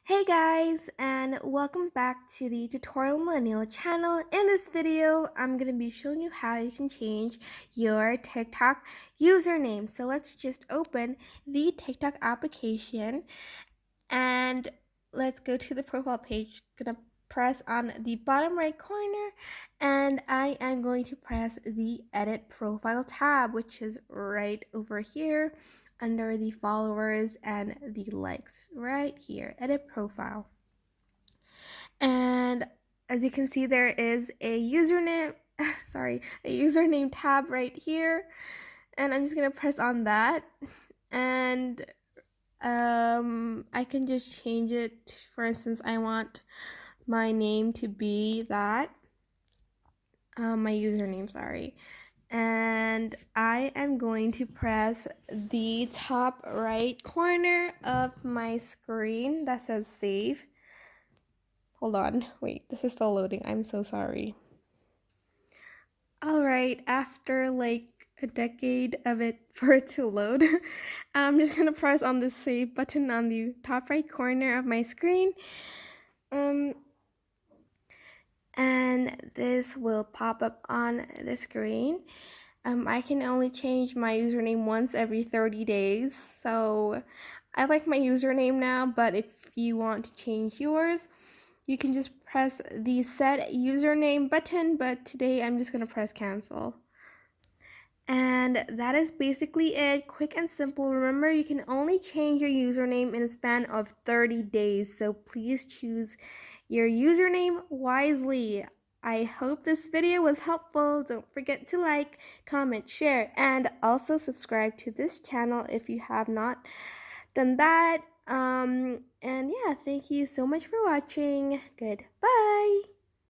Hey guys, and welcome back to the Tutorial Millennial channel. In this video, I'm going to be showing you how you can change your TikTok username. So let's just open the TikTok application and let's go to the profile page. Gonna press on the bottom right corner and I am going to press the edit profile tab, which is right over here under the followers and the likes right here, edit profile. And as you can see, there is a username a username tab right here, and I'm just gonna press on that, and I can just change it. For instance, I want my name to be that, my username, sorry. And I am going to press the top right corner of my screen that says save. Hold on, wait, this is still loading. I'm so sorry. All right, after like a decade of it for it to load, I'm just gonna press on the save button on the top right corner of my screen. And this will pop up on the screen. I can only change my username once every 30 days. So I like my username now, but if you want to change yours, you can just press the set username button, but today I'm just going to press cancel. And that is basically it. Quick and simple. Remember, you can only change your username in a span of 30 days, so please choose your username wisely. I hope this video was helpful. Don't forget to like, comment, share, and also subscribe to this channel if you have not done that. And yeah, thank you so much for watching. Goodbye.